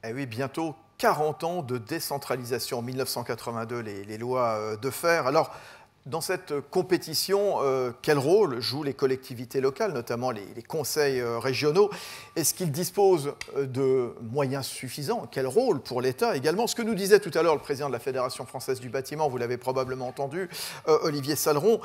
Eh oui, bientôt 40 ans de décentralisation. En 1982, les lois de fer. Alors, dans cette compétition, quel rôle jouent les collectivités locales, notamment les conseils régionaux? Est-ce qu'ils disposent de moyens suffisants? Quel rôle pour l'État également? Ce que nous disait tout à l'heure le président de la Fédération française du bâtiment, vous l'avez probablement entendu, Olivier Saleron,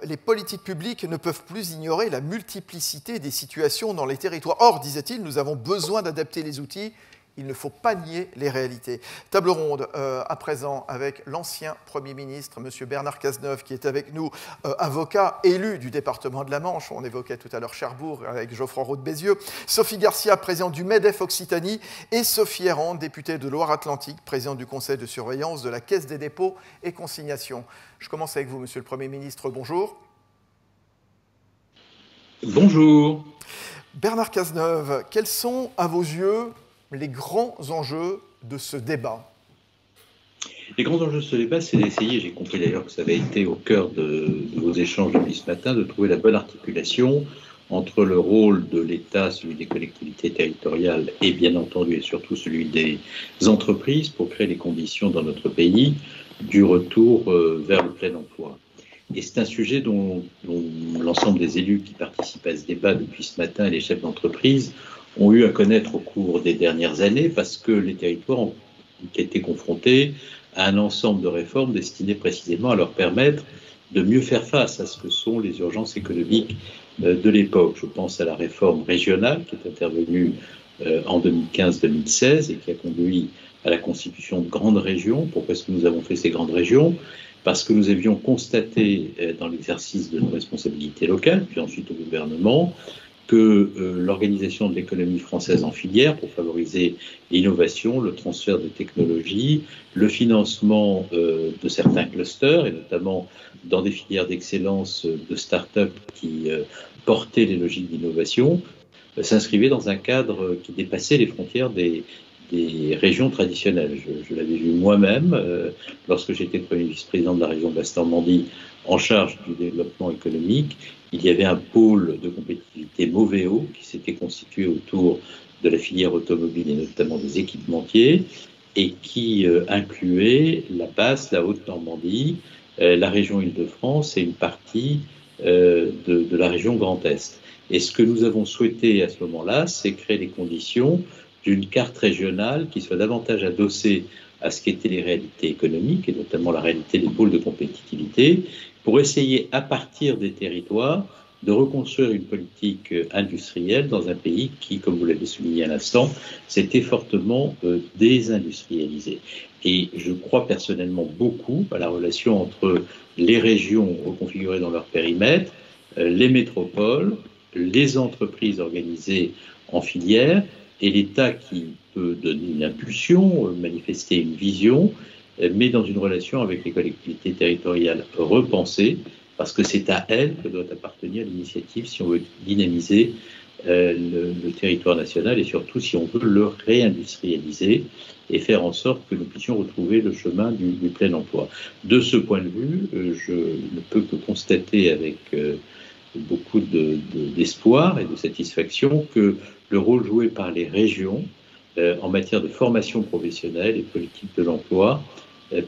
les politiques publiques ne peuvent plus ignorer la multiplicité des situations dans les territoires. Or, disait-il, nous avons besoin d'adapter les outils. Il ne faut pas nier les réalités. Table ronde à présent avec l'ancien Premier ministre, M. Bernard Cazeneuve, qui est avec nous, avocat élu du département de la Manche. On évoquait tout à l'heure Cherbourg avec Geoffroy Roux de Bézieux. Sophie Garcia, présidente du MEDEF Occitanie. Et Sophie Errand, députée de Loire-Atlantique, présidente du conseil de surveillance de la Caisse des dépôts et consignations. Je commence avec vous, Monsieur le Premier ministre. Bonjour. Bonjour. Bernard Cazeneuve, quels sont, à vos yeux, les grands enjeux de ce débat? Les grands enjeux de ce débat, c'est d'essayer, j'ai compris d'ailleurs que ça avait été au cœur de vos échanges depuis ce matin, de trouver la bonne articulation entre le rôle de l'État, celui des collectivités territoriales et bien entendu et surtout celui des entreprises pour créer les conditions dans notre pays du retour vers le plein emploi. Et c'est un sujet dont l'ensemble des élus qui participent à ce débat depuis ce matin et les chefs d'entreprise ont eu à connaître au cours des dernières années parce que les territoires ont été confrontés à un ensemble de réformes destinées précisément à leur permettre de mieux faire face à ce que sont les urgences économiques de l'époque. Je pense à la réforme régionale qui est intervenue en 2015-2016 et qui a conduit à la constitution de grandes régions. Pourquoi est-ce que nous avons fait ces grandes régions? Parce que nous avions constaté dans l'exercice de nos responsabilités locales, puis ensuite au gouvernement, que l'organisation de l'économie française en filière pour favoriser l'innovation, le transfert de technologies, le financement de certains clusters, et notamment dans des filières d'excellence de start-up qui portaient les logiques d'innovation, s'inscrivait dans un cadre qui dépassait les frontières des régions traditionnelles. Je l'avais vu moi-même lorsque j'étais Premier vice-président de la région Basse-Normandie en charge du développement économique. Il y avait un pôle de compétitivité Moveo qui s'était constitué autour de la filière automobile et notamment des équipementiers et qui incluait la Basse, la Haute-Normandie, la région Île-de-France et une partie de la région Grand Est. Et ce que nous avons souhaité à ce moment-là, c'est créer les conditions d'une carte régionale qui soit davantage adossée à ce qu'étaient les réalités économiques, et notamment la réalité des pôles de compétitivité, pour essayer, à partir des territoires, de reconstruire une politique industrielle dans un pays qui, comme vous l'avez souligné à l'instant, s'était fortement désindustrialisé. Et je crois personnellement beaucoup à la relation entre les régions reconfigurées dans leur périmètre, les métropoles, les entreprises organisées en filière, et l'État qui peut donner une impulsion, manifester une vision, mais dans une relation avec les collectivités territoriales repensées, parce que c'est à elles que doit appartenir l'initiative si on veut dynamiser le territoire national et surtout si on veut le réindustrialiser et faire en sorte que nous puissions retrouver le chemin du plein emploi. De ce point de vue, je ne peux que constater avec beaucoup d'espoir et de satisfaction que le rôle joué par les régions en matière de formation professionnelle et politique de l'emploi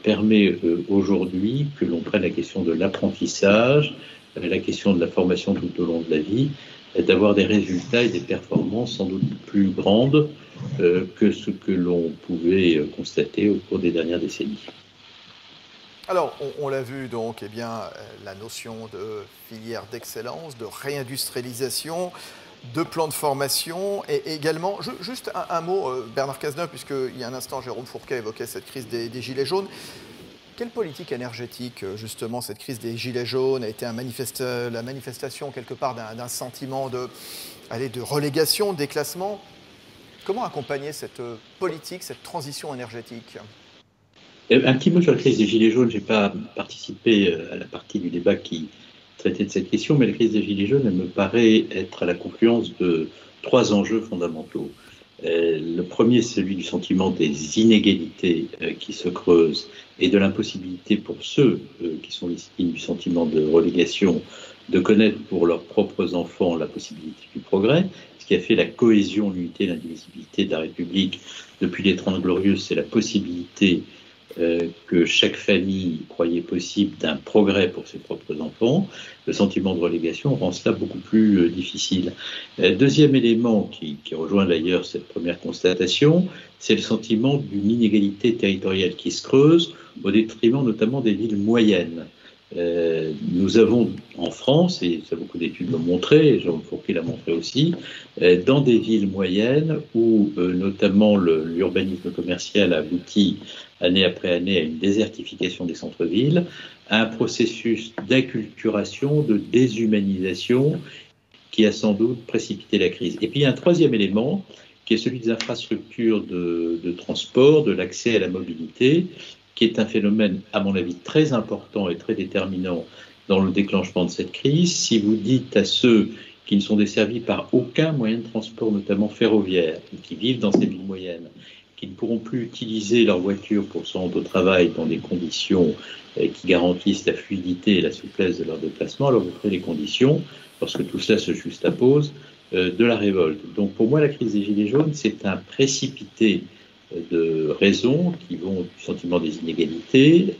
permet aujourd'hui que l'on prenne la question de l'apprentissage, la question de la formation tout au long de la vie, d'avoir des résultats et des performances sans doute plus grandes que ce que l'on pouvait constater au cours des dernières décennies. Alors, on l'a vu donc, eh bien, la notion de filière d'excellence, de réindustrialisation, de plan de formation et également, juste un mot, Bernard Cazeneuve, puisqu'il y a un instant, Jérôme Fourquet évoquait cette crise des Gilets jaunes. Quelle politique énergétique, justement, cette crise des Gilets jaunes a été la manifestation, quelque part, d'un sentiment de relégation, de déclassement? Comment accompagner cette politique, cette transition énergétique? Un petit mot sur la crise des Gilets jaunes. Je n'ai pas participé à la partie du débat qui traitait de cette question, mais la crise des Gilets jaunes, elle me paraît être à la confluence de trois enjeux fondamentaux. Le premier, c'est celui du sentiment des inégalités qui se creusent et de l'impossibilité pour ceux qui sont victimes du sentiment de relégation de connaître pour leurs propres enfants la possibilité du progrès, ce qui a fait la cohésion, l'unité, l'indivisibilité de la République depuis les 30 Glorieuses, c'est la possibilité que chaque famille croyait possible d'un progrès pour ses propres enfants. Le sentiment de relégation rend cela beaucoup plus difficile. Deuxième élément qui rejoint d'ailleurs cette première constatation, c'est le sentiment d'une inégalité territoriale qui se creuse au détriment notamment des villes moyennes. Nous avons en France, et ça beaucoup d'études l'ont montré, Jean Fourquet l'a montré aussi, dans des villes moyennes où notamment l'urbanisme commercial aboutit année après année à une désertification des centres-villes, à un processus d'acculturation, de déshumanisation qui a sans doute précipité la crise. Et puis il y a un troisième élément qui est celui des infrastructures de transport, de l'accès à la mobilité, qui est un phénomène, à mon avis, très important et très déterminant dans le déclenchement de cette crise. Si vous dites à ceux qui ne sont desservis par aucun moyen de transport, notamment ferroviaire, et qui vivent dans ces villes moyennes, qui ne pourront plus utiliser leur voiture pour se rendre au travail dans des conditions qui garantissent la fluidité et la souplesse de leur déplacement, alors vous créez les conditions, lorsque tout cela se juxtapose, de la révolte. Donc pour moi, la crise des Gilets jaunes, c'est un précipité de raisons qui vont du sentiment des inégalités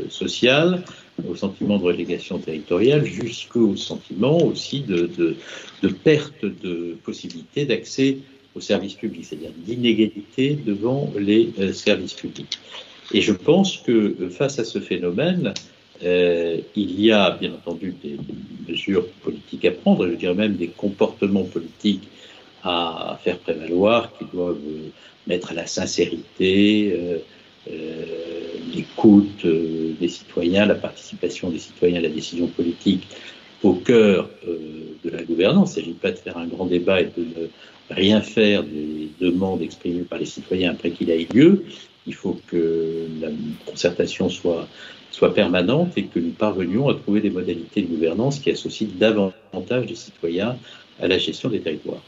sociales au sentiment de relégation territoriale jusqu'au sentiment aussi de perte de possibilité d'accès aux services publics, c'est-à-dire d'inégalité devant les services publics. Et je pense que face à ce phénomène, il y a bien entendu des mesures politiques à prendre, je dirais même des comportements politiques à faire prévaloir qui doivent mettre la sincérité, l'écoute des citoyens, la participation des citoyens à la décision politique au cœur de la gouvernance. Il ne s'agit pas de faire un grand débat et de ne rien faire des demandes exprimées par les citoyens après qu'il ait lieu. Il faut que la concertation soit permanente et que nous parvenions à trouver des modalités de gouvernance qui associent davantage les citoyens à la gestion des territoires.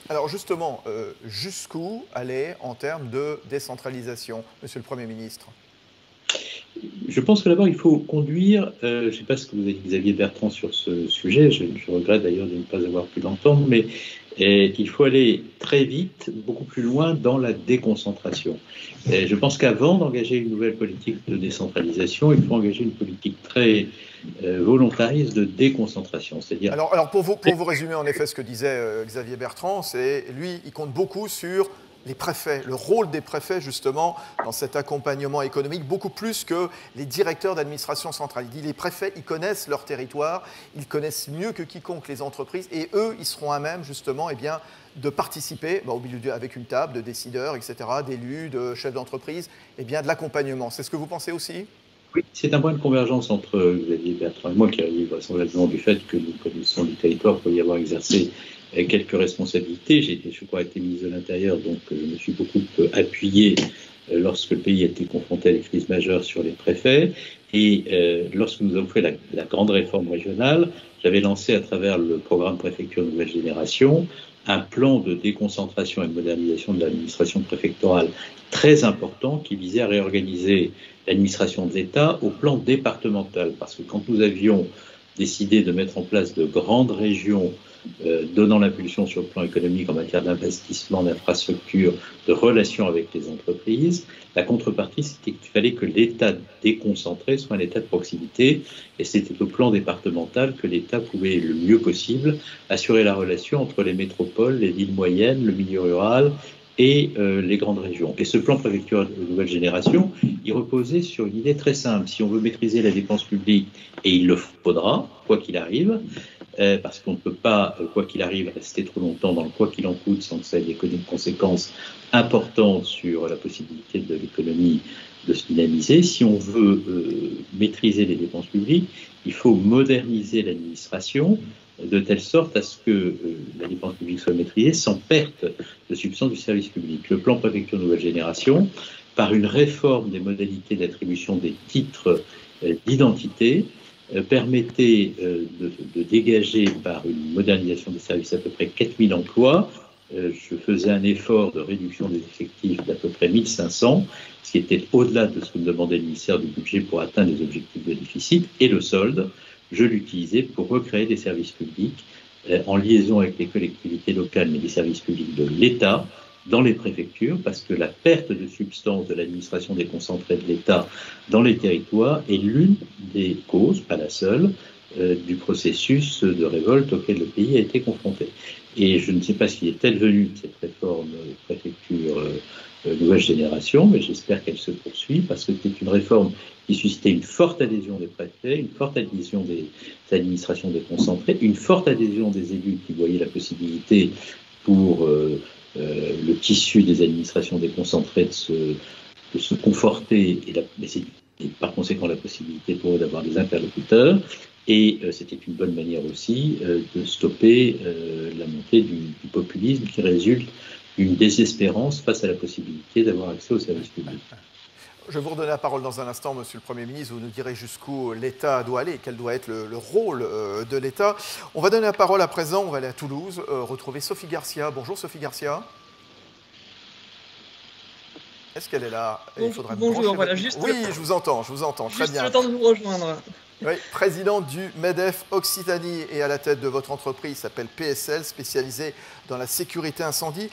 Alors justement, jusqu'où aller en termes de décentralisation, Monsieur le Premier ministre? Je pense que d'abord, il faut conduire, je ne sais pas ce que vous avez dit Xavier Bertrand sur ce sujet, je regrette d'ailleurs de ne pas avoir pu l'entendre, mais il faut aller très vite, beaucoup plus loin dans la déconcentration. Je pense qu'avant d'engager une nouvelle politique de décentralisation, il faut engager une politique très volontariste de déconcentration. C'est-à-dire. Alors pour vous résumer en effet ce que disait Xavier Bertrand, c'est lui, il compte beaucoup sur les préfets, le rôle des préfets justement dans cet accompagnement économique, beaucoup plus que les directeurs d'administration centrale. Il dit les préfets, ils connaissent leur territoire, ils connaissent mieux que quiconque les entreprises et eux, ils seront à même justement de participer au milieu avec une table de décideurs, etc., d'élus, de chefs d'entreprise, de l'accompagnement. C'est ce que vous pensez aussi ? Oui, c'est un point de convergence entre Xavier Bertrand et moi qui arrive vraisemblablement du fait que nous connaissons du territoire pour y avoir exercé quelques responsabilités. Je crois, été ministre de l'Intérieur, donc je me suis beaucoup appuyé lorsque le pays a été confronté à des crises majeures sur les préfets. Et lorsque nous avons fait la grande réforme régionale, j'avais lancé à travers le programme Préfecture Nouvelle Génération un plan de déconcentration et de modernisation de l'administration préfectorale très important qui visait à réorganiser l'administration de l'État au plan départemental. Parce que quand nous avions décidé de mettre en place de grandes régions donnant l'impulsion sur le plan économique en matière d'investissement, d'infrastructure, de relations avec les entreprises, la contrepartie, c'était qu'il fallait que l'État déconcentré soit un État de proximité, et c'était au plan départemental que l'État pouvait le mieux possible assurer la relation entre les métropoles, les villes moyennes, le milieu rural et les grandes régions. Et ce plan préfecture de nouvelle génération, il reposait sur une idée très simple. Si on veut maîtriser la dépense publique, et il le faudra, quoi qu'il arrive, parce qu'on ne peut pas, quoi qu'il arrive, rester trop longtemps dans le quoi qu'il en coûte sans que ça ait des conséquences importantes sur la possibilité de l'économie de se dynamiser. Si on veut maîtriser les dépenses publiques, il faut moderniser l'administration de telle sorte à ce que la dépense publique soit maîtrisée sans perte de substance du service public. Le plan préfecture nouvelle génération, par une réforme des modalités d'attribution des titres d'identité, permettait de dégager par une modernisation des services à peu près 4000 emplois. Je faisais un effort de réduction des effectifs d'à peu près 1500, ce qui était au-delà de ce que me demandait le ministère du Budget pour atteindre les objectifs de déficit. Et le solde, je l'utilisais pour recréer des services publics en liaison avec les collectivités locales, mais les services publics de l'État, dans les préfectures, parce que la perte de substance de l'administration déconcentrée de l'État dans les territoires est l'une des causes, pas la seule, du processus de révolte auquel le pays a été confronté. Et je ne sais pas ce qui est advenu de cette réforme préfecture nouvelle génération, mais j'espère qu'elle se poursuit, parce que c'est une réforme qui suscitait une forte adhésion des préfets, une forte adhésion des administrations déconcentrées, une forte adhésion des élus qui voyaient la possibilité pour le tissu des administrations déconcentrées de se conforter et par conséquent la possibilité pour eux d'avoir des interlocuteurs. Et c'était une bonne manière aussi de stopper la montée du populisme qui résulte d'une désespérance face à la possibilité d'avoir accès aux services publics. Je vais vous redonner la parole dans un instant, Monsieur le Premier ministre. Vous nous direz jusqu'où l'État doit aller, quel doit être le rôle de l'État. On va donner la parole à présent, on va aller à Toulouse, retrouver Sophie Garcia. Bonjour Sophie Garcia. Est-ce qu'elle est là? Bonjour, voilà, juste... Oui, je vous entends, très bien. Juste le temps de vous rejoindre. Oui, présidente du MEDEF Occitanie et à la tête de votre entreprise, s'appelle PSL, spécialisée dans la sécurité incendie.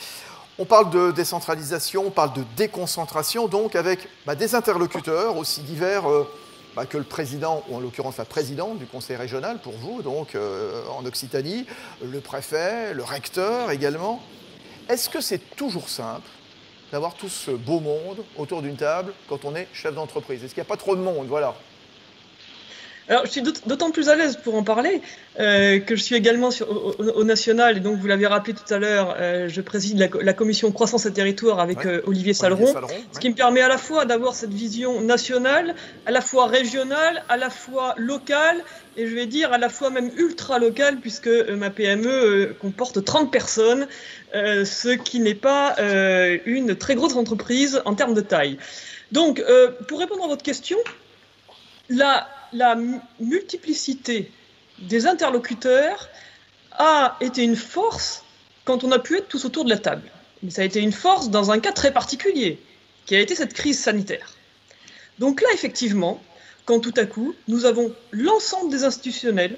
On parle de décentralisation, on parle de déconcentration, donc avec des interlocuteurs aussi divers que le président, ou en l'occurrence la présidente du conseil régional pour vous, donc en Occitanie, le préfet, le recteur également. Est-ce que c'est toujours simple d'avoir tout ce beau monde autour d'une table quand on est chef d'entreprise? Est-ce qu'il n'y a pas trop de monde? Voilà. Alors, je suis d'autant plus à l'aise pour en parler que je suis également au national, et donc vous l'avez rappelé tout à l'heure, je préside la commission Croissance et Territoire avec Olivier Saleron, ce qui me permet à la fois d'avoir cette vision nationale, à la fois régionale, à la fois locale, et je vais dire à la fois même ultra-locale, puisque ma PME comporte 30 personnes, ce qui n'est pas une très grosse entreprise en termes de taille. Donc, pour répondre à votre question, la multiplicité des interlocuteurs a été une force quand on a pu être tous autour de la table. Mais ça a été une force dans un cas très particulier, qui a été cette crise sanitaire. Donc là, effectivement, quand tout à coup, nous avons l'ensemble des institutionnels,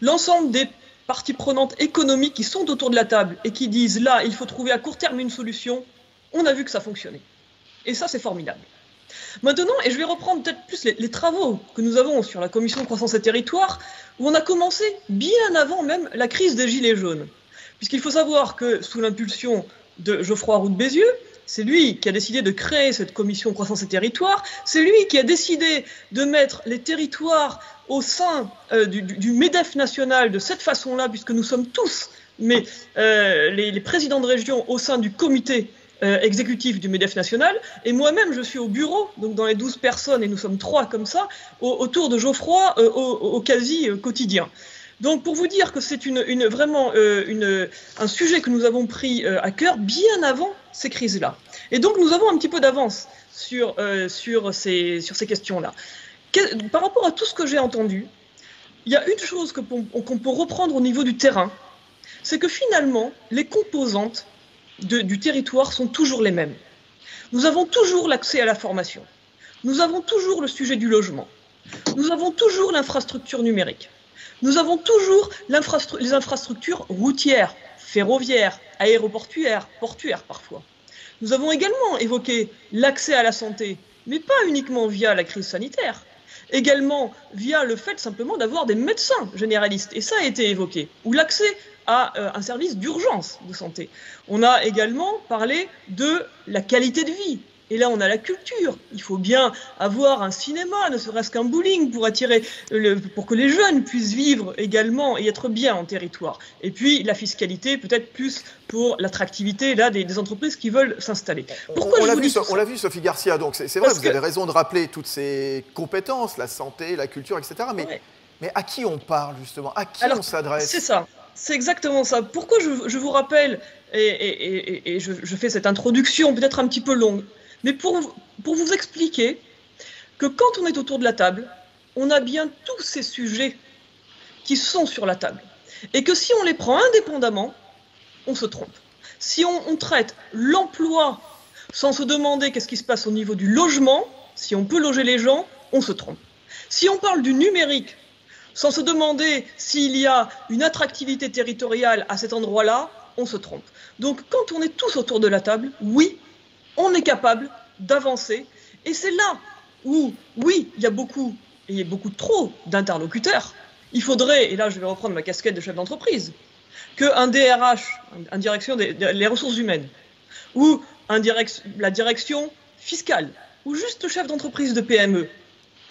l'ensemble des parties prenantes économiques qui sont autour de la table et qui disent là, il faut trouver à court terme une solution, on a vu que ça fonctionnait. Et ça, c'est formidable. Maintenant, et je vais reprendre peut-être plus les travaux que nous avons sur la commission Croissance et Territoire, où on a commencé bien avant même la crise des Gilets jaunes. Puisqu'il faut savoir que sous l'impulsion de Geoffroy Roux de Bézieux, c'est lui qui a décidé de créer cette commission Croissance et Territoire, c'est lui qui a décidé de mettre les territoires au sein du MEDEF national de cette façon-là, puisque nous sommes tous les présidents de région au sein du comité exécutif du MEDEF national, et moi-même je suis au bureau, donc dans les 12 personnes, et nous sommes 3 comme ça, autour de Geoffroy au quasi quotidien. Donc pour vous dire que c'est vraiment un sujet que nous avons pris à cœur bien avant ces crises-là. Et donc nous avons un petit peu d'avance sur ces questions-là. Par rapport à tout ce que j'ai entendu, il y a une chose qu'on peut reprendre au niveau du terrain, c'est que finalement les composantes du territoire sont toujours les mêmes. Nous avons toujours l'accès à la formation. Nous avons toujours le sujet du logement. Nous avons toujours l'infrastructure numérique. Nous avons toujours les infrastructures routières, ferroviaires, aéroportuaires, portuaires parfois. Nous avons également évoqué l'accès à la santé, mais pas uniquement via la crise sanitaire, également via le fait simplement d'avoir des médecins généralistes, et ça a été évoqué, ou l'accès à un service d'urgence de santé. On a également parlé de la qualité de vie. Et là, on a la culture. Il faut bien avoir un cinéma, ne serait-ce qu'un bowling pour que les jeunes puissent vivre également et être bien en territoire. Et puis, la fiscalité, peut-être plus pour l'attractivité des entreprises qui veulent s'installer. On l'a vu, Sophie Garcia. Donc, c'est vrai, vous avez raison de rappeler toutes ces compétences, la santé, la culture, etc. Mais à qui on parle, justement? À qui on s'adresse? C'est ça. C'est exactement ça. Pourquoi je vous rappelle, et je fais cette introduction peut-être un petit peu longue, mais pour vous expliquer que quand on est autour de la table, on a bien tous ces sujets qui sont sur la table. Et que si on les prend indépendamment, on se trompe. Si on traite l'emploi sans se demander qu'est-ce qui se passe au niveau du logement, si on peut loger les gens, on se trompe. Si on parle du numérique, sans se demander s'il y a une attractivité territoriale à cet endroit-là, on se trompe. Donc quand on est tous autour de la table, oui, on est capable d'avancer. Et c'est là où, oui, il y a beaucoup trop d'interlocuteurs. Il faudrait, et là je vais reprendre ma casquette de chef d'entreprise, qu'un DRH, une direction des ressources humaines, ou la direction fiscale, ou juste le chef d'entreprise de PME,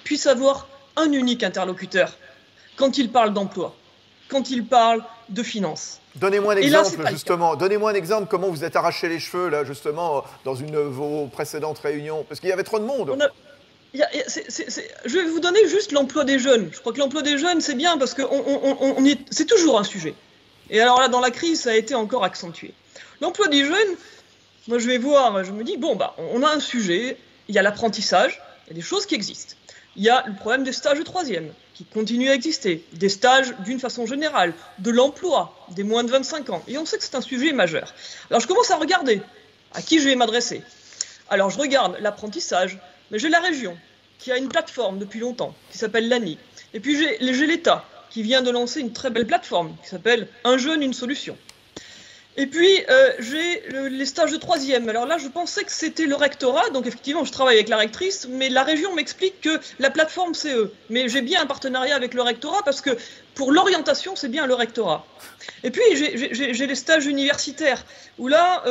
puisse avoir un unique interlocuteur quand il parle d'emploi, quand il parle de finances. Donnez-moi un exemple, justement. Donnez-moi un exemple, comment vous êtes arraché les cheveux, là, justement, dans une de vos précédentes réunions. Parce qu'il y avait trop de monde. Je vais vous donner juste l'emploi des jeunes. Je crois que l'emploi des jeunes, c'est bien parce que c'est toujours un sujet. Et alors là, dans la crise, ça a été encore accentué. L'emploi des jeunes, moi je vais voir, je me dis, bon, bah, on a un sujet, il y a l'apprentissage, il y a des choses qui existent. Il y a le problème des stages de troisième, qui continuent à exister, des stages d'une façon générale, de l'emploi, des moins de 25 ans. Et on sait que c'est un sujet majeur. Alors je commence à regarder à qui je vais m'adresser. Alors je regarde l'apprentissage, mais j'ai la région, qui a une plateforme depuis longtemps, qui s'appelle l'ANI. Et puis j'ai l'État, qui vient de lancer une très belle plateforme, qui s'appelle Un jeune, une solution. Et puis, j'ai les stages de troisième. Alors là, je pensais que c'était le rectorat. Donc, effectivement, je travaille avec la rectrice. Mais la région m'explique que la plateforme, c'est eux. Mais j'ai bien un partenariat avec le rectorat parce que pour l'orientation, c'est bien le rectorat. Et puis, j'ai les stages universitaires où là,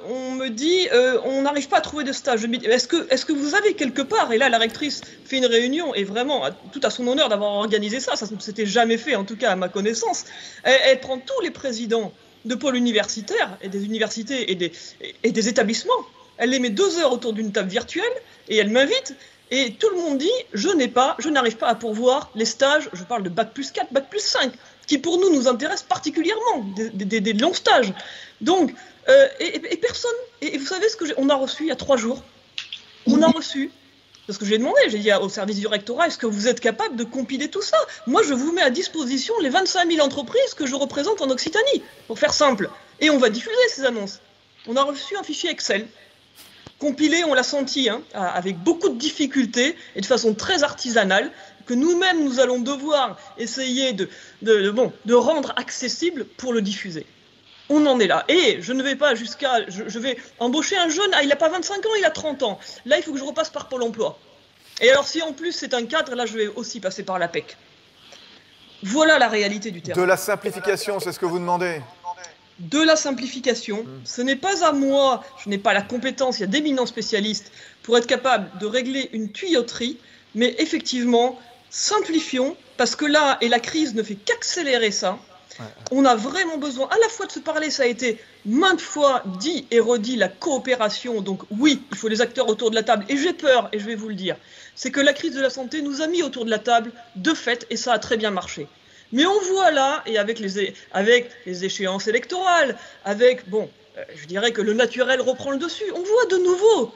on me dit, on n'arrive pas à trouver de stage. Est-ce que vous avez quelque part, et là, la rectrice fait une réunion, et vraiment, tout à son honneur d'avoir organisé ça ne s'était jamais fait, en tout cas à ma connaissance. Elle prend tous les présidents de pôles universitaires et des universités et des établissements. Elle les met 2 heures autour d'une table virtuelle et elle m'invite et tout le monde dit je n'arrive pas à pourvoir les stages, je parle de bac+4, bac+5, qui pour nous intéressent particulièrement, des longs stages. Donc, et personne, et vous savez ce que on a reçu il y a 3 jours, on a reçu, parce que j'ai demandé, j'ai dit au service du rectorat, est-ce que vous êtes capable de compiler tout ça? Moi, je vous mets à disposition les 25 000 entreprises que je représente en Occitanie, pour faire simple. Et on va diffuser ces annonces. On a reçu un fichier Excel, compilé, on l'a senti, hein, avec beaucoup de difficultés et de façon très artisanale, que nous-mêmes, nous allons devoir essayer de rendre accessible pour le diffuser. On en est là. Et je ne vais pas jusqu'à... Je vais embaucher un jeune, il n'a pas 25 ans, il a 30 ans. Là, il faut que je repasse par Pôle emploi. Et alors, si en plus c'est un cadre, là, je vais aussi passer par l'APEC. Voilà la réalité du terrain. De la simplification, c'est ce que vous demandez? De la simplification. Ce n'est pas à moi, je n'ai pas la compétence, il y a d'éminents spécialistes pour être capable de régler une tuyauterie, mais effectivement, simplifions, parce que là, et la crise ne fait qu'accélérer ça, on a vraiment besoin à la fois de se parler, ça a été maintes fois dit et redit, la coopération, donc oui, il faut les acteurs autour de la table, et j'ai peur, et je vais vous le dire, c'est que la crise de la santé nous a mis autour de la table de fait, et ça a très bien marché. Mais on voit là, et avec les échéances électorales, je dirais que le naturel reprend le dessus, on voit de nouveau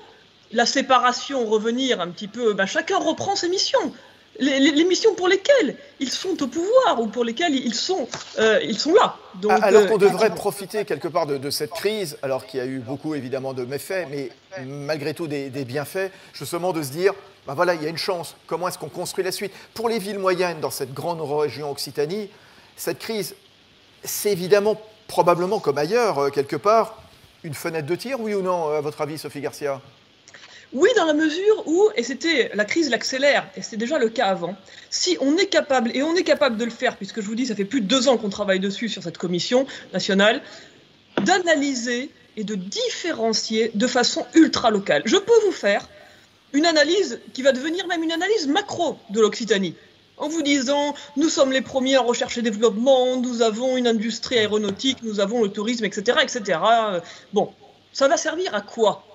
la séparation revenir un petit peu, chacun reprend ses missions. Les missions pour lesquelles ils sont au pouvoir ou pour lesquelles ils sont là. Donc, alors qu'on devrait profiter quelque part de cette crise, alors qu'il y a eu beaucoup évidemment de méfaits, mais malgré tout des bienfaits, justement de se dire, voilà, il y a une chance, comment est-ce qu'on construit la suite? Pour les villes moyennes dans cette grande région Occitanie, cette crise, c'est évidemment, probablement comme ailleurs, quelque part, une fenêtre de tir, oui ou non, à votre avis, Sophie Garcia? Oui, dans la mesure où, et la crise l'accélère, et c'était déjà le cas avant, si on est capable, et on est capable de le faire, puisque je vous dis, ça fait plus de 2 ans qu'on travaille dessus sur cette commission nationale, d'analyser et de différencier de façon ultra locale. Je peux vous faire une analyse qui va devenir même une analyse macro de l'Occitanie, en vous disant, nous sommes les premiers en recherche et développement, nous avons une industrie aéronautique, nous avons le tourisme, etc., etc. Bon, ça va servir à quoi?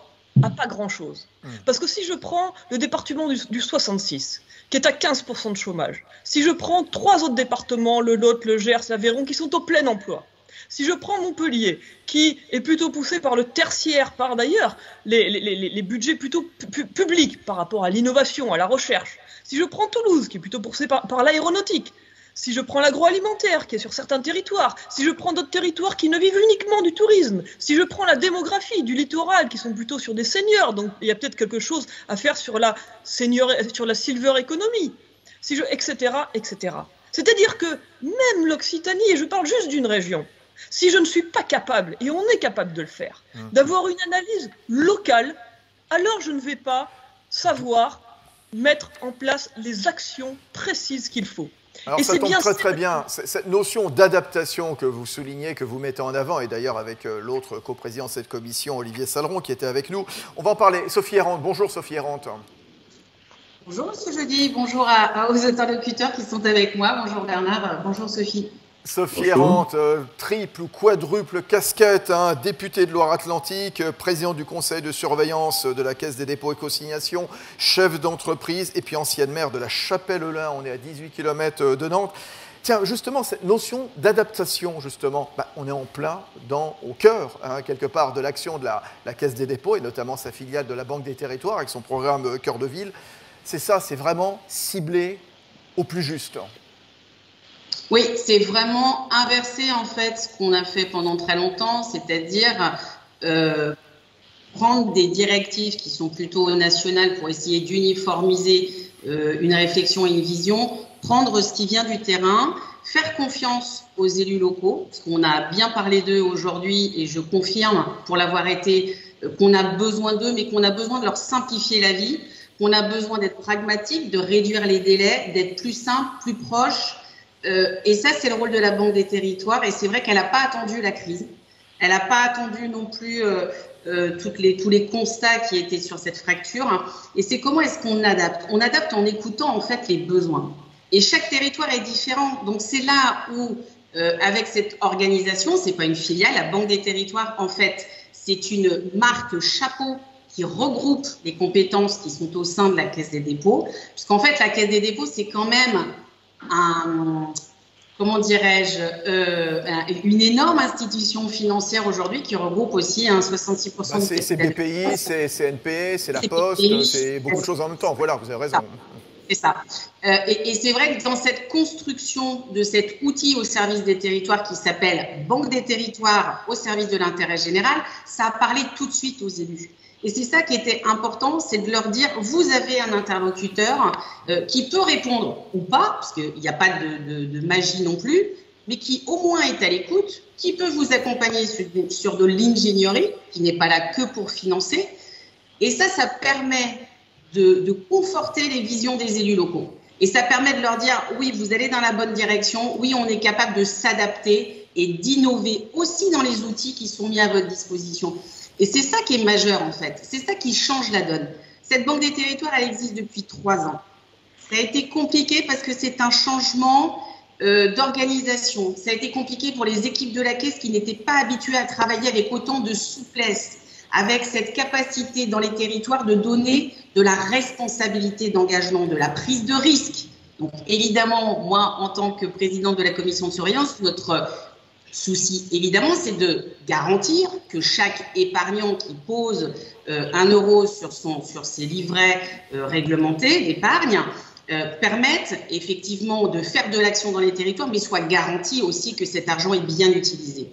À pas grand-chose. Parce que si je prends le département du 66, qui est à 15% de chômage, si je prends 3 autres départements, le Lot, le Gers, l'Aveyron, qui sont au plein emploi, si je prends Montpellier, qui est plutôt poussé par le tertiaire, par d'ailleurs les budgets plutôt publics par rapport à l'innovation, à la recherche, si je prends Toulouse, qui est plutôt poussé par l'aéronautique, si je prends l'agroalimentaire qui est sur certains territoires, si je prends d'autres territoires qui ne vivent uniquement du tourisme, si je prends la démographie du littoral qui sont plutôt sur des seniors, donc il y a peut-être quelque chose à faire sur la silver economy, etc., etc. C'est-à-dire que même l'Occitanie, et je parle juste d'une région, si je ne suis pas capable, et on est capable de le faire, d'avoir une analyse locale, alors je ne vais pas savoir mettre en place les actions précises qu'il faut. Alors, ça tombe très bien. Cette notion d'adaptation que vous soulignez, que vous mettez en avant, et d'ailleurs avec l'autre coprésident de cette commission, Olivier Saleron, qui était avec nous, on va en parler. Sophie Errante, bonjour Sophie Errante. Bonjour Monsieur Jeudi, bonjour aux interlocuteurs qui sont avec moi, bonjour Bernard, bonjour Sophie. Sophie Errante, triple ou quadruple casquette, députée de Loire-Atlantique, présidente du conseil de surveillance de la Caisse des dépôts et consignations, chef d'entreprise et puis ancienne maire de la Chapelle-Lin, on est à 18 km de Nantes. Tiens, justement, cette notion d'adaptation, justement, on est en plein au cœur, quelque part, de l'action de la Caisse des dépôts et notamment sa filiale de la Banque des Territoires avec son programme Cœur de Ville. C'est ça, c'est vraiment ciblé au plus juste. Oui, c'est vraiment inverser en fait ce qu'on a fait pendant très longtemps, c'est-à-dire prendre des directives qui sont plutôt nationales pour essayer d'uniformiser une réflexion et une vision, prendre ce qui vient du terrain, faire confiance aux élus locaux, parce qu'on a bien parlé d'eux aujourd'hui et je confirme pour l'avoir été qu'on a besoin d'eux, mais qu'on a besoin de leur simplifier la vie, qu'on a besoin d'être pragmatique, de réduire les délais, d'être plus simple, plus proche. Et ça, c'est le rôle de la Banque des Territoires. Et c'est vrai qu'elle n'a pas attendu la crise. Elle n'a pas attendu non plus tous les constats qui étaient sur cette fracture. Et c'est comment est-ce qu'on adapte? On adapte en écoutant en fait les besoins. Et chaque territoire est différent. Donc c'est là où, avec cette organisation, c'est pas une filiale, la Banque des Territoires, en fait, c'est une marque chapeau qui regroupe les compétences qui sont au sein de la Caisse des dépôts. Puisqu'en fait, la Caisse des dépôts, c'est quand même comment dirais-je, une énorme institution financière aujourd'hui qui regroupe aussi 66% de... C'est BPI, c'est CNP, c'est la Poste, c'est beaucoup de choses en même temps. Voilà, vous avez raison. C'est ça. Et c'est vrai que dans cette construction de cet outil au service des territoires qui s'appelle Banque des Territoires au service de l'intérêt général, ça a parlé tout de suite aux élus. Et c'est ça qui était important, c'est de leur dire, vous avez un interlocuteur qui peut répondre ou pas, parce qu'il n'y a pas de magie non plus, mais qui au moins est à l'écoute, qui peut vous accompagner sur de l'ingénierie, qui n'est pas là que pour financer. Et ça permet de conforter les visions des élus locaux. Et ça permet de leur dire, oui, vous allez dans la bonne direction, oui, on est capable de s'adapter et d'innover aussi dans les outils qui sont mis à votre disposition. Et c'est ça qui est majeur, en fait. C'est ça qui change la donne. Cette Banque des Territoires, elle existe depuis 3 ans. Ça a été compliqué parce que c'est un changement d'organisation. Ça a été compliqué pour les équipes de la Caisse qui n'étaient pas habituées à travailler avec autant de souplesse, avec cette capacité dans les territoires de donner de la responsabilité d'engagement, de la prise de risque. Donc, évidemment, moi, en tant que présidente de la commission de surveillance, notre souci, évidemment, c'est de garantir que chaque épargnant qui pose 1 euro sur ses livrets réglementés d'épargne permette effectivement de faire de l'action dans les territoires, mais soit garanti aussi que cet argent est bien utilisé.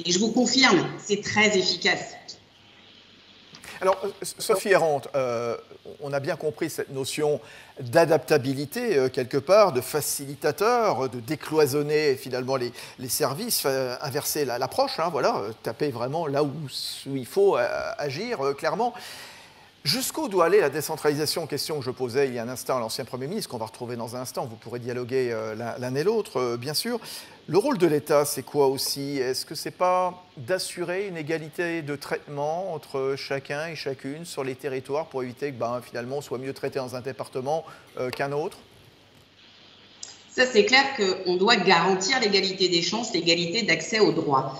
Et je vous confirme, c'est très efficace. Alors, Sophie Errante, on a bien compris cette notion d'adaptabilité, quelque part, de facilitateur, de décloisonner finalement les services, inverser l'approche, voilà, taper vraiment là où il faut agir clairement. Jusqu'où doit aller la décentralisation? Question que je posais il y a un instant à l'ancien Premier ministre, qu'on va retrouver dans un instant, vous pourrez dialoguer l'un et l'autre, bien sûr. Le rôle de l'État, c'est quoi aussi? Est-ce que ce n'est pas d'assurer une égalité de traitement entre chacun et chacune sur les territoires pour éviter que finalement on soit mieux traité dans un département qu'un autre? Ça, c'est clair qu'on doit garantir l'égalité des chances, l'égalité d'accès aux droits.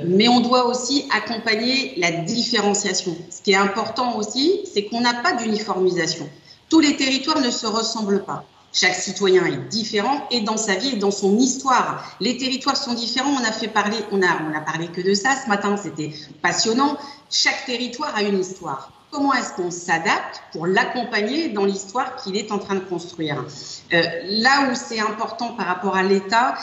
Mais on doit aussi accompagner la différenciation. Ce qui est important aussi, c'est qu'on n'a pas d'uniformisation. Tous les territoires ne se ressemblent pas. Chaque citoyen est différent et dans sa vie et dans son histoire. Les territoires sont différents. On a parlé que de ça ce matin. C'était passionnant. Chaque territoire a une histoire. Comment est-ce qu'on s'adapte pour l'accompagner dans l'histoire qu'il est en train de construire? Là où c'est important par rapport à l'État,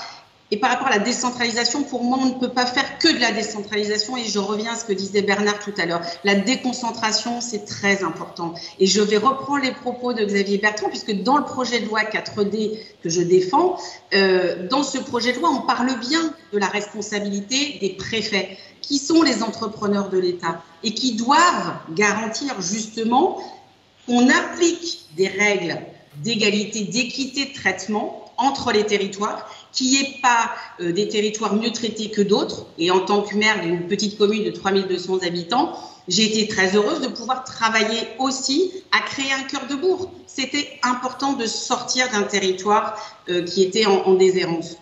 Et par rapport à la décentralisation, pour moi, on ne peut pas faire que de la décentralisation. Et je reviens à ce que disait Bernard tout à l'heure. La déconcentration, c'est très important. Et je vais reprendre les propos de Xavier Bertrand, puisque dans le projet de loi 4D que je défends, dans ce projet de loi, on parle bien de la responsabilité des préfets, qui sont les entrepreneurs de l'État et qui doivent garantir justement qu'on applique des règles d'égalité, d'équité de traitement entre les territoires, qu'il n'y ait pas des territoires mieux traités que d'autres. Et en tant que maire d'une petite commune de 3200 habitants, j'ai été très heureuse de pouvoir travailler aussi à créer un cœur de bourg. C'était important de sortir d'un territoire qui était en déshérence,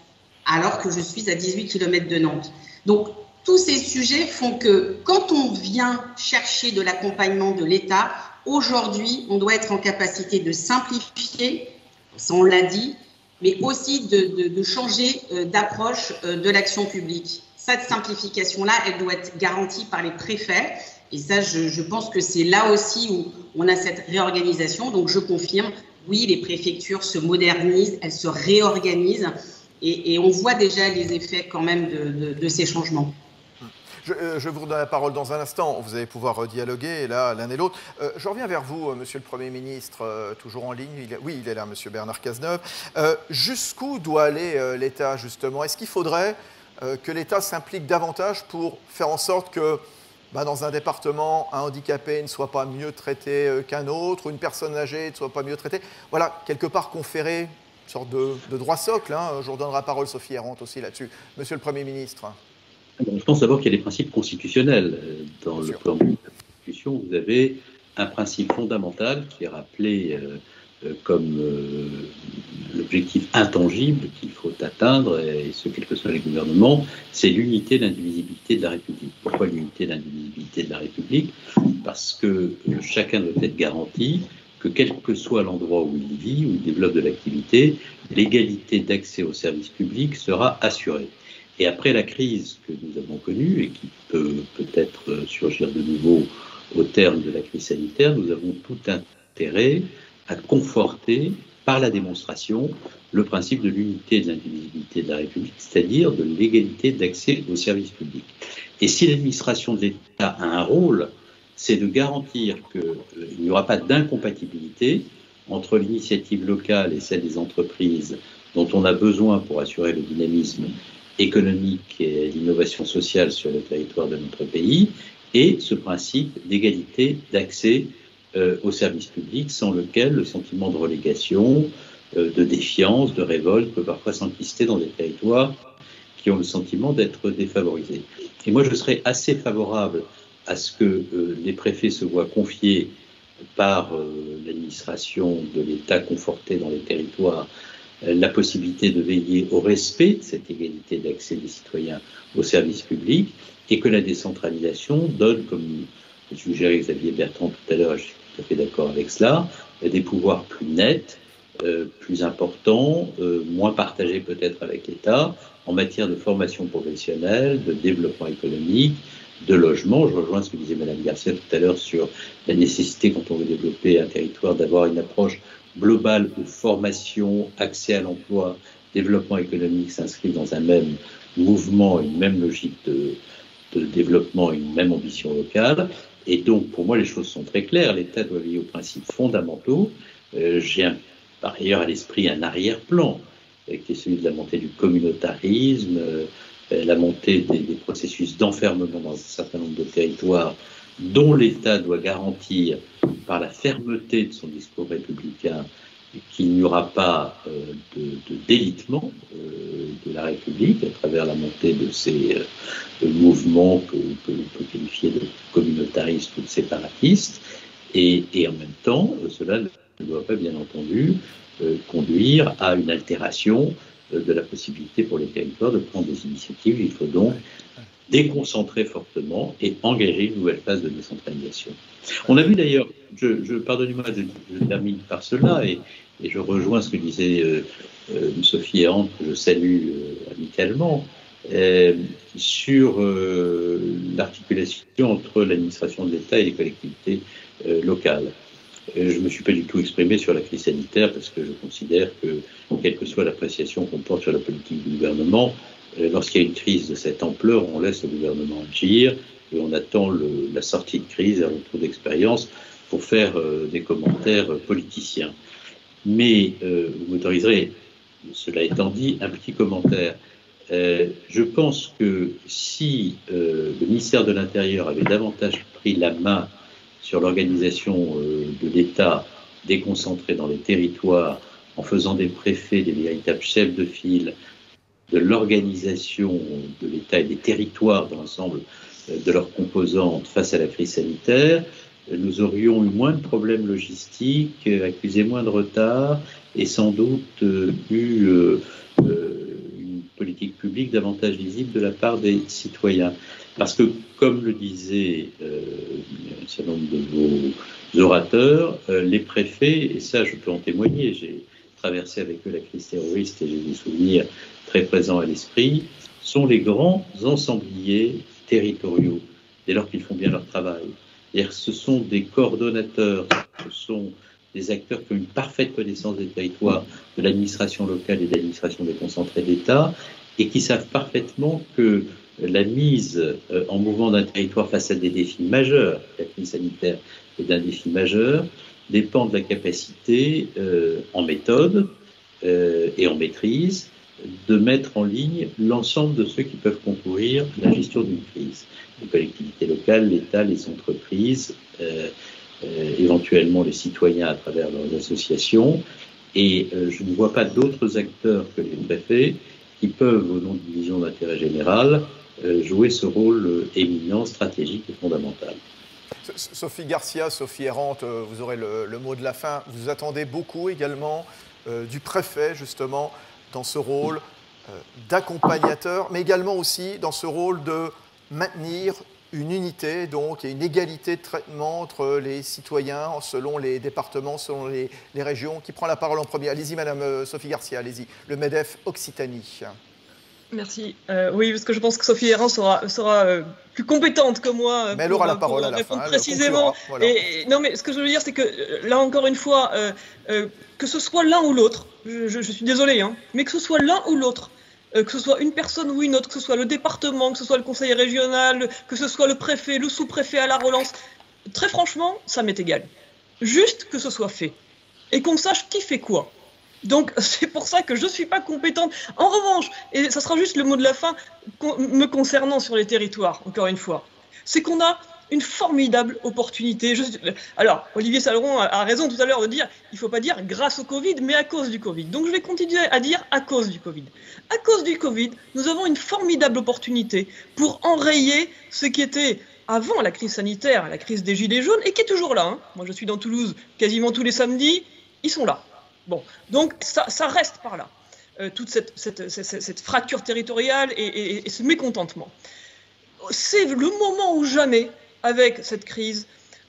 alors que je suis à 18 km de Nantes. Donc, tous ces sujets font que quand on vient chercher de l'accompagnement de l'État, aujourd'hui, on doit être en capacité de simplifier, ça on l'a dit, mais aussi de changer d'approche de l'action publique. Cette simplification-là, elle doit être garantie par les préfets. Et ça, je pense que c'est là aussi où on a cette réorganisation. Donc, je confirme, oui, les préfectures se modernisent, elles se réorganisent. Et on voit déjà les effets quand même de ces changements. Je vous redonne la parole dans un instant. Vous allez pouvoir dialoguer là, l'un et l'autre. Je reviens vers vous, Monsieur le Premier ministre, toujours en ligne. Il est là, Monsieur Bernard Cazeneuve. Jusqu'où doit aller l'État, justement? Est-ce qu'il faudrait que l'État s'implique davantage pour faire en sorte que, dans un département, un handicapé ne soit pas mieux traité qu'un autre, ou une personne âgée ne soit pas mieux traitée? Voilà, quelque part conférer une sorte de droit socle. Je vous redonnerai la parole, Sophie Errant, aussi là-dessus. Monsieur le Premier ministre. Je pense d'abord qu'il y a des principes constitutionnels. Dans le plan de la Constitution, vous avez un principe fondamental qui est rappelé comme l'objectif intangible qu'il faut atteindre, et ce quels que soient les gouvernements, c'est l'unité et l'indivisibilité de la République. Pourquoi l'unité et l'indivisibilité de la République? Parce que chacun doit être garanti que quel que soit l'endroit où il vit, où il développe de l'activité, l'égalité d'accès aux services publics sera assurée. Et après la crise que nous avons connue et qui peut peut-être surgir de nouveau au terme de la crise sanitaire, nous avons tout intérêt à conforter par la démonstration le principe de l'unité et de l'indivisibilité de la République, c'est-à-dire de l'égalité d'accès aux services publics. Et si l'administration de l'État a un rôle, c'est de garantir qu'il n'y aura pas d'incompatibilité entre l'initiative locale et celle des entreprises dont on a besoin pour assurer le dynamisme économique et l'innovation sociale sur le territoire de notre pays, et ce principe d'égalité d'accès aux services publics, sans lequel le sentiment de relégation, de défiance, de révolte peut parfois s'enquister dans des territoires qui ont le sentiment d'être défavorisés. Et moi, je serais assez favorable à ce que les préfets se voient confier par l'administration de l'État confortée dans les territoires la possibilité de veiller au respect de cette égalité d'accès des citoyens aux services publics, et que la décentralisation donne, comme le suggérait Xavier Bertrand tout à l'heure, je suis tout à fait d'accord avec cela, des pouvoirs plus nets, plus importants, moins partagés peut-être avec l'État, en matière de formation professionnelle, de développement économique, de logement. Je rejoins ce que disait Mme Garcia tout à l'heure sur la nécessité, quand on veut développer un territoire, d'avoir une approche globale où formation, accès à l'emploi, développement économique s'inscrivent dans un même mouvement, une même logique de développement, une même ambition locale. Et donc, pour moi, les choses sont très claires. L'État doit veiller aux principes fondamentaux. J'ai par ailleurs à l'esprit un arrière-plan, qui est celui de la montée du communautarisme, la montée des processus d'enfermement dans un certain nombre de territoires, dont l'État doit garantir, par la fermeté de son discours républicain, qu'il n'y aura pas de délitement de la République à travers la montée de ces mouvements que l'on peut qualifier de communautaristes ou de séparatistes. Et en même temps, cela ne doit pas, bien entendu, conduire à une altération de la possibilité pour les territoires de prendre des initiatives. Il faut donc déconcentrer fortement et engager une nouvelle phase de décentralisation. On a vu d'ailleurs, pardonnez-moi, je termine par cela, et je rejoins ce que disait Sophie Errant, que je salue amicalement, sur l'articulation entre l'administration de l'État et les collectivités locales. Je ne me suis pas du tout exprimé sur la crise sanitaire parce que je considère que, quelle que soit l'appréciation qu'on porte sur la politique du gouvernement, lorsqu'il y a une crise de cette ampleur, on laisse le gouvernement agir et on attend la sortie de crise, un retour d'expérience pour faire des commentaires politiciens. Mais vous m'autoriserez, cela étant dit, un petit commentaire. Je pense que si le ministère de l'Intérieur avait davantage pris la main sur l'organisation de l'État déconcentré dans les territoires, en faisant des préfets des véritables chefs de file de l'organisation de l'État et des territoires dans l'ensemble de leurs composantes face à la crise sanitaire, nous aurions eu moins de problèmes logistiques, accusé moins de retard et sans doute eu une politique publique davantage lisible de la part des citoyens. Parce que, comme le disait un certain nombre de vos orateurs, les préfets, et ça je peux en témoigner, j'ai traversé avec eux la crise terroriste et j'ai des souvenirs très présents à l'esprit, sont les grands ensembliers territoriaux, dès lors qu'ils font bien leur travail. C'est-à-dire, ce sont des coordonnateurs, ce sont des acteurs qui ont une parfaite connaissance des territoires, de l'administration locale et de l'administration déconcentrée de l'État, et qui savent parfaitement que la mise en mouvement d'un territoire face à des défis majeurs, la crise sanitaire est un défi majeur, dépend de la capacité en méthode et en maîtrise de mettre en ligne l'ensemble de ceux qui peuvent concourir à la gestion d'une crise. Les collectivités locales, l'État, les entreprises, éventuellement les citoyens à travers leurs associations. Et je ne vois pas d'autres acteurs que les préfets qui peuvent, au nom d'une vision d'intérêt général, jouer ce rôle éminent, stratégique et fondamental. Sophie Garcia, Sophie Errante, vous aurez le mot de la fin. Vous attendez beaucoup également du préfet, justement, dans ce rôle d'accompagnateur, mais également aussi dans ce rôle de maintenir une unité donc, et une égalité de traitement entre les citoyens selon les départements, selon les régions. Qui prend la parole en premier? Allez-y, Madame Sophie Garcia, allez-y. Le MEDEF Occitanie. Merci. Oui, parce que je pense que Sophie Errant sera plus compétente que moi. Mais elle aura la parole à la fin. Précisément. Voilà. Non, mais ce que je veux dire, c'est que là, encore une fois, que ce soit l'un ou l'autre, je suis désolé, hein, mais que ce soit l'un ou l'autre, que ce soit une personne ou une autre, que ce soit le département, que ce soit le conseil régional, que ce soit le préfet, le sous-préfet à la relance, très franchement, ça m'est égal. Juste que ce soit fait. Et qu'on sache qui fait quoi. Donc, c'est pour ça que je ne suis pas compétente. En revanche, et ça sera juste le mot de la fin me concernant sur les territoires, encore une fois, c'est qu'on a une formidable opportunité. Alors, Olivier Saleron a raison tout à l'heure de dire il ne faut pas dire grâce au Covid, mais à cause du Covid. Donc, je vais continuer à dire à cause du Covid. À cause du Covid, nous avons une formidable opportunité pour enrayer ce qui était avant la crise sanitaire, la crise des Gilets jaunes, et qui est toujours là. Hein. Moi, je suis dans Toulouse quasiment tous les samedis, ils sont là. Bon, donc ça reste par là, toute cette fracture territoriale et ce mécontentement. C'est le moment ou jamais, avec cette crise,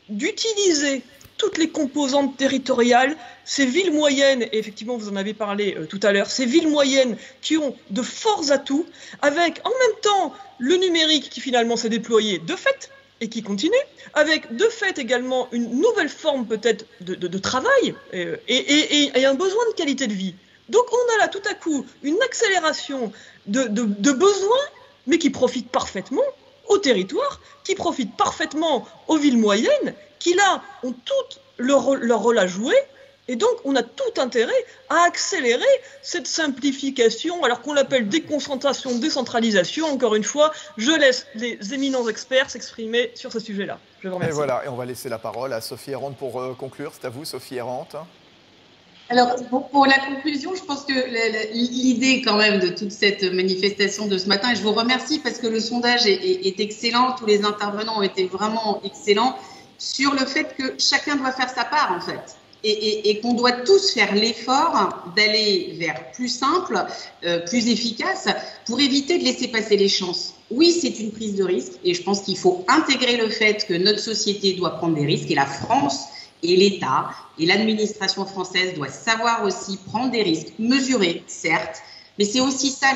d'utiliser toutes les composantes territoriales, ces villes moyennes, et effectivement vous en avez parlé tout à l'heure, ces villes moyennes qui ont de forts atouts, avec en même temps le numérique qui finalement s'est déployé de fait, et qui continue, avec de fait également une nouvelle forme peut-être de travail et un besoin de qualité de vie. Donc on a là tout à coup une accélération de besoins, mais qui profite parfaitement au territoire, qui profite parfaitement aux villes moyennes, qui là ont toutes leur rôle à jouer. Et donc, on a tout intérêt à accélérer cette simplification, alors qu'on l'appelle déconcentration, décentralisation. Encore une fois, je laisse les éminents experts s'exprimer sur ce sujet-là. Je vous remercie. Et voilà, et on va laisser la parole à Sophie Errante pour conclure. C'est à vous, Sophie Errante. Alors, pour la conclusion, je pense que l'idée quand même de toute cette manifestation de ce matin, et je vous remercie parce que le sondage est excellent, tous les intervenants ont été vraiment excellents, sur le fait que chacun doit faire sa part en fait. Et qu'on doit tous faire l'effort d'aller vers plus simple, plus efficace, pour éviter de laisser passer les chances. Oui, c'est une prise de risque, et je pense qu'il faut intégrer le fait que notre société doit prendre des risques, et la France et l'État et l'administration française doivent savoir aussi prendre des risques, mesurés, certes, Mais c'est aussi ça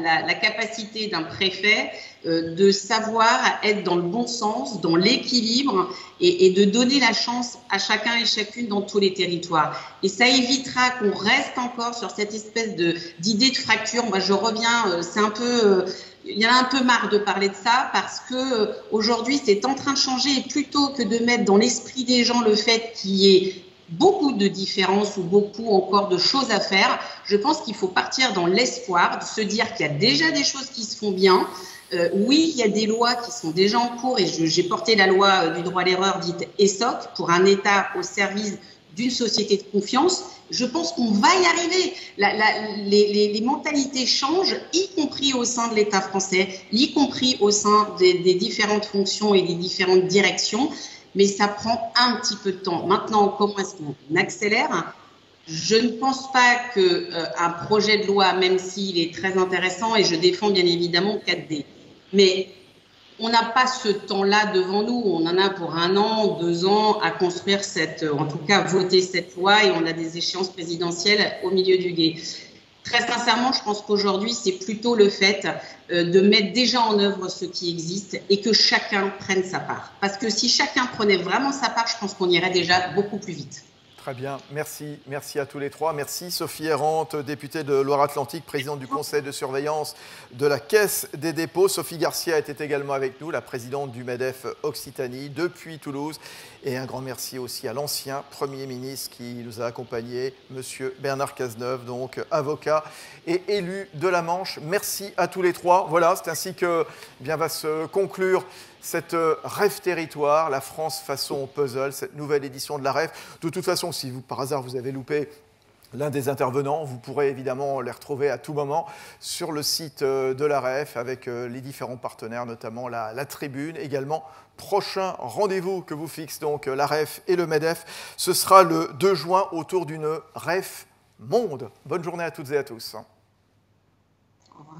la capacité d'un préfet de savoir être dans le bon sens, dans l'équilibre et de donner la chance à chacun et chacune dans tous les territoires. Et ça évitera qu'on reste encore sur cette espèce d'idée de fracture. Moi, je reviens, c'est un peu... il y en a un peu marre de parler de ça parce que aujourd'hui, c'est en train de changer et plutôt que de mettre dans l'esprit des gens le fait qu'il y ait beaucoup de différences ou beaucoup encore de choses à faire, je pense qu'il faut partir dans l'espoir de se dire qu'il y a déjà des choses qui se font bien. Oui, il y a des lois qui sont déjà en cours et j'ai porté la loi du droit à l'erreur dite ESSOC pour un État au service d'une société de confiance. Je pense qu'on va y arriver. Les mentalités changent, y compris au sein de l'État français, y compris au sein des différentes fonctions et des différentes directions. Mais ça prend un petit peu de temps. Maintenant, comment est-ce qu'on accélère ? Je ne pense pas qu'un projet de loi, même s'il est très intéressant, et je défends bien évidemment 4D, mais on n'a pas ce temps-là devant nous. On en a pour 1 an, 2 ans à construire en tout cas voter cette loi, et on a des échéances présidentielles au milieu du gué. Très sincèrement, je pense qu'aujourd'hui, c'est plutôt le fait de mettre déjà en œuvre ce qui existe et que chacun prenne sa part. Parce que si chacun prenait vraiment sa part, je pense qu'on irait déjà beaucoup plus vite. Très bien, merci. Merci à tous les trois. Merci Sophie Errante, députée de Loire-Atlantique, présidente du conseil de surveillance de la Caisse des dépôts. Sophie Garcia était également avec nous, la présidente du MEDEF Occitanie depuis Toulouse. Et un grand merci aussi à l'ancien Premier ministre qui nous a accompagnés, Monsieur Bernard Cazeneuve, donc avocat et élu de la Manche. Merci à tous les trois. Voilà, c'est ainsi que va se conclure cette REF Territoire, la France façon puzzle, cette nouvelle édition de la REF. De toute façon, si vous, par hasard, vous avez loupé l'un des intervenants, vous pourrez évidemment les retrouver à tout moment sur le site de la REF avec les différents partenaires, notamment la Tribune. Également, prochain rendez-vous que vous fixe donc la REF et le MEDEF, ce sera le 2 juin autour d'une REF Monde. Bonne journée à toutes et à tous. Au revoir.